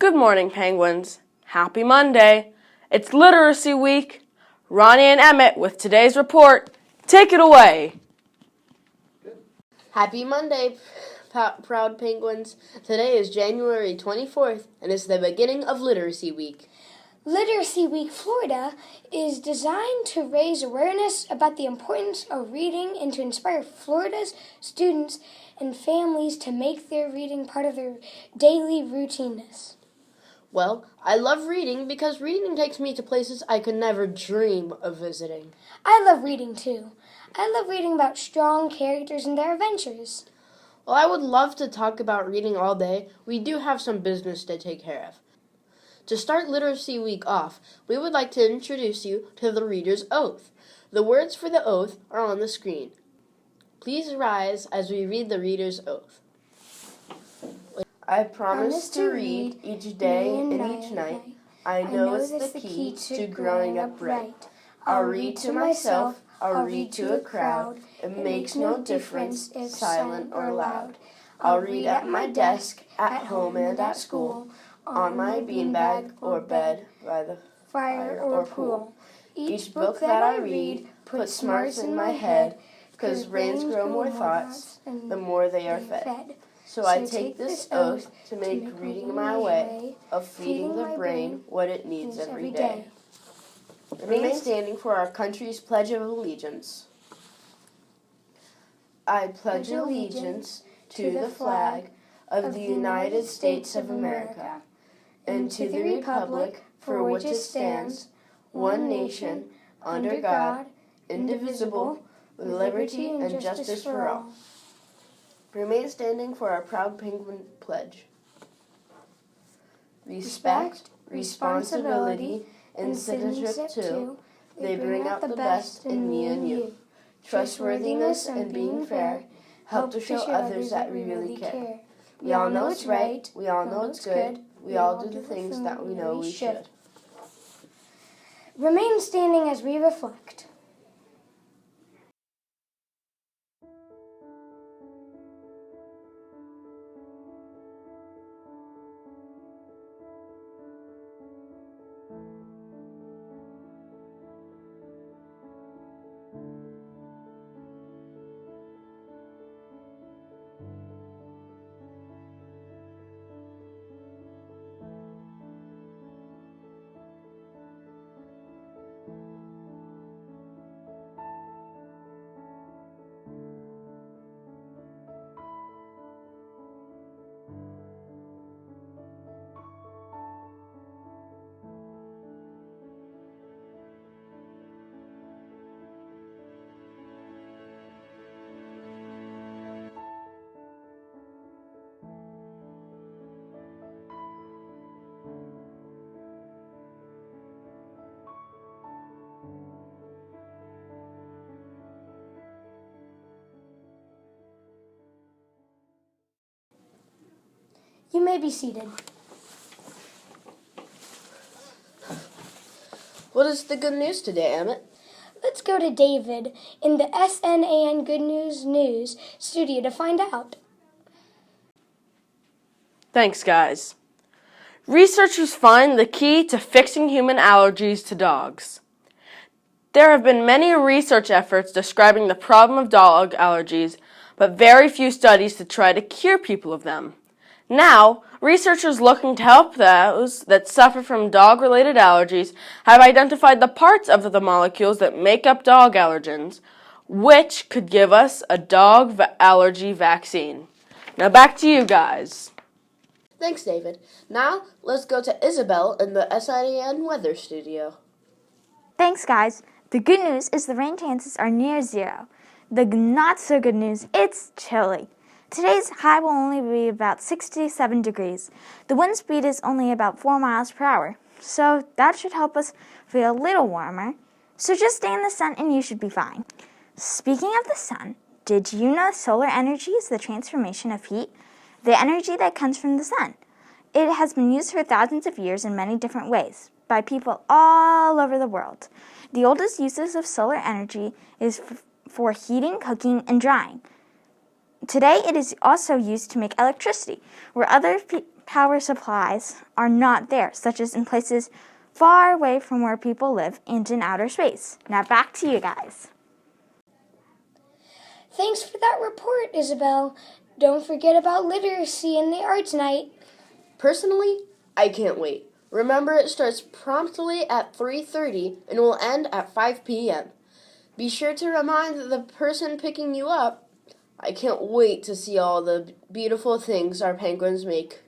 Good morning, Penguins. Happy Monday. It's Literacy Week. Ronnie and Emmett with today's report. Take it away. Happy Monday, proud Penguins. Today is January 24th, and it's the beginning of Literacy Week. Literacy Week Florida is designed to raise awareness about the importance of reading and to inspire Florida's students and families to make their reading part of their daily routineness. Well, I love reading because reading takes me to places I could never dream of visiting. I love reading too. I love reading about strong characters and their adventures. Well, I would love to talk about reading all day. We do have some business to take care of. To start Literacy Week off, we would like to introduce you to the Reader's Oath. The words for the oath are on the screen. Please rise as we read the Reader's Oath. I promise to read each day and each night. I know it's the key to growing up right. I'll read to myself, I'll read to a crowd. It makes no difference if silent or loud. I'll read at my desk, at home and at school, on my beanbag or bed, by the fire or pool. Each book that I read puts smarts in my head, 'cause brains grow more thoughts the more they are fed. So I take this oath to make reading my way of feeding the brain what it needs every day. Remain standing for our country's Pledge of Allegiance. I pledge allegiance to the flag of the United States of America and to the republic for which it stands, one nation, under God, indivisible, with liberty and justice for all. Remain standing for our proud Penguin Pledge. Respect, responsibility, and citizenship too, they bring out the best in me and you. Trustworthiness and being fair help to show others that we really care. We all know it's right, we all know it's good, we all do the things that we know we should. Remain standing as we reflect. You may be seated. What is the good news today, Emmett? Let's go to David in the SNAN Good News studio to find out. Thanks, guys. Researchers find the key to fixing human allergies to dogs. There have been many research efforts describing the problem of dog allergies, but very few studies to try to cure people of them. Now, researchers looking to help those that suffer from dog-related allergies have identified the parts of the molecules that make up dog allergens, which could give us a dog allergy vaccine. Now back to you guys. Thanks, David. Now, let's go to Isabel in the SIN Weather Studio. Thanks, guys. The good news is the rain chances are near zero. The not so good news, it's chilly. Today's high will only be about 67 degrees. The wind speed is only about 4 miles per hour, so that should help us feel a little warmer. So just stay in the sun and you should be fine. Speaking of the sun, did you know solar energy is the transformation of heat? The energy that comes from the sun. It has been used for thousands of years in many different ways by people all over the world. The oldest uses of solar energy is for heating, cooking, and drying. Today, it is also used to make electricity, where other power supplies are not there, such as in places far away from where people live and in outer space. Now back to you guys. Thanks for that report, Isabel. Don't forget about literacy and the arts night. Personally, I can't wait. Remember, it starts promptly at 3:30 and will end at 5 p.m. Be sure to remind the person picking you up. I can't wait to see all the beautiful things our penguins make.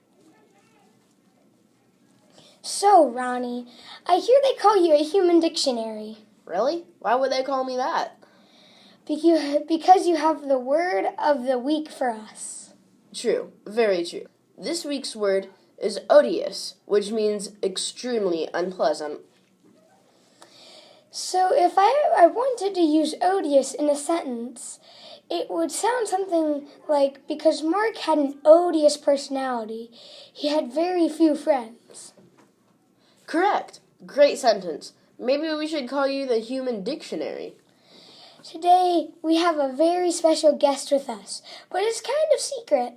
So, Ronnie, I hear they call you a human dictionary. Really? Why would they call me that? Because you have the word of the week for us. True, very true. This week's word is odious, which means extremely unpleasant. So if I wanted to use odious in a sentence, it would sound something like, because Mark had an odious personality, he had very few friends. Correct. Great sentence. Maybe we should call you the human dictionary. Today, we have a very special guest with us, but it's kind of secret.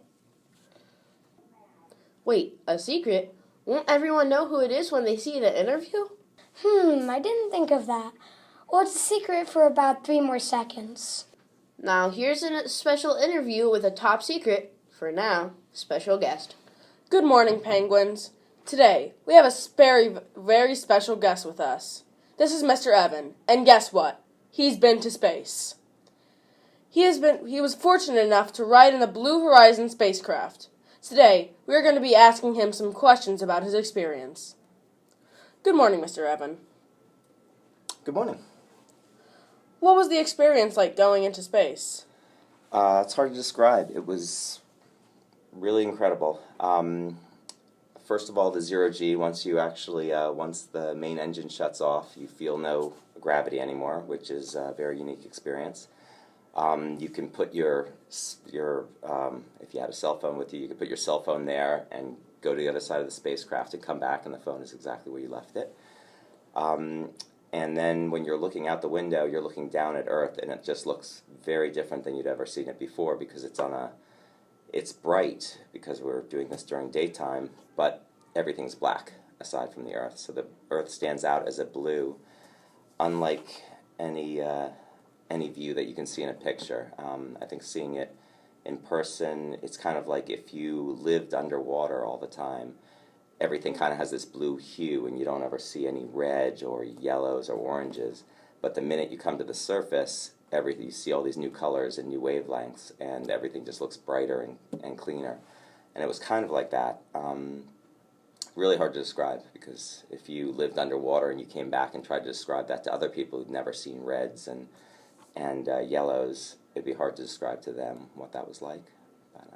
Wait, a secret? Won't everyone know who it is when they see the interview? I didn't think of that. Well, it's a secret for about 3 more seconds. Now, here's a special interview with a top secret, for now, special guest. Good morning, penguins. Today, we have a very special guest with us. This is Mr. Evan, and guess what? He's been to space. He was fortunate enough to ride in the Blue Horizon spacecraft. Today, we are going to be asking him some questions about his experience. Good morning, Mr. Evan. Good morning. What was the experience like going into space? It's hard to describe. It was really incredible. First of all, the zero-G, once the main engine shuts off, you feel no gravity anymore, which is a very unique experience. You can put if you had a cell phone with you, you could put your cell phone there and go to the other side of the spacecraft and come back, and the phone is exactly where you left it. And then when you're looking out the window, you're looking down at Earth, and it just looks very different than you'd ever seen it before, because it's bright, because we're doing this during daytime, but everything's black aside from the Earth. So the Earth stands out as a blue, unlike any view that you can see in a picture. I think seeing it in person, it's kind of like if you lived underwater all the time. Everything kind of has this blue hue, and you don't ever see any reds or yellows or oranges. But the minute you come to the surface, you see all these new colors and new wavelengths, and everything just looks brighter and cleaner. And it was kind of like that. Really hard to describe, because if you lived underwater and you came back and tried to describe that to other people who'd never seen reds and yellows, it'd be hard to describe to them what that was like. But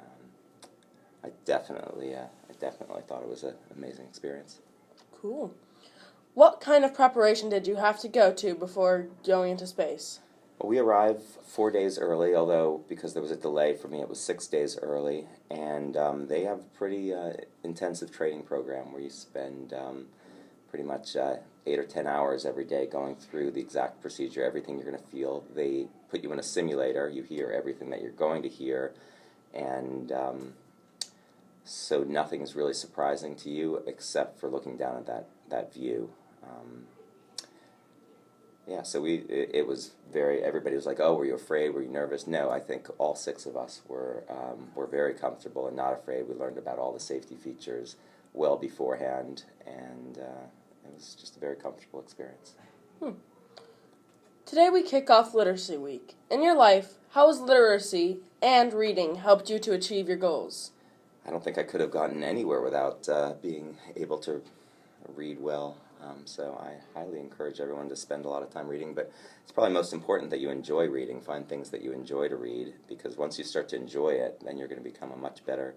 I definitely thought it was an amazing experience. Cool. What kind of preparation did you have to go to before going into space? Well, we arrived 4 days early, although because there was a delay for me, it was 6 days early. And they have a pretty intensive training program where you spend pretty much 8 or 10 hours every day going through the exact procedure, everything you're going to feel. They put you in a simulator. You hear everything that you're going to hear, and so nothing is really surprising to you except for looking down at that view. So it was everybody was like, oh, were you afraid? Were you nervous? No, I think all 6 of us were very comfortable and not afraid. We learned about all the safety features well beforehand, and it was just a very comfortable experience. Today we kick off Literacy Week. In your life, how has literacy and reading helped you to achieve your goals? I don't think I could have gotten anywhere without being able to read well. So I highly encourage everyone to spend a lot of time reading, but it's probably most important that you enjoy reading. Find things that you enjoy to read, because once you start to enjoy it, then you're going to become a much better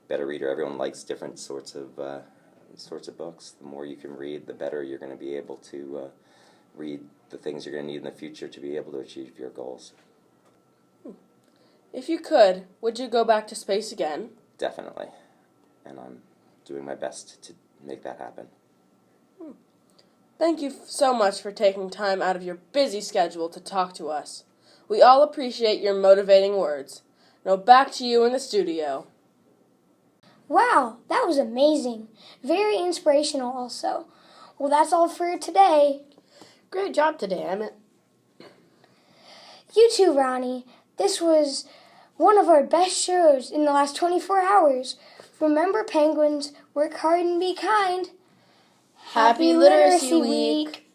reader. Everyone likes different sorts of books. The more you can read, the better you're going to be able to read the things you're going to need in the future to be able to achieve your goals. If you could, would you go back to space again? Definitely, and I'm doing my best to make that happen. Thank you so much for taking time out of your busy schedule to talk to us. We all appreciate your motivating words. Now back to you in the studio. Wow, that was amazing. Very inspirational also. Well, that's all for today. Great job today, Emmett. You too, Ronnie. This was one of our best shows in the last 24 hours. Remember, penguins, work hard and be kind. Happy Literacy Week!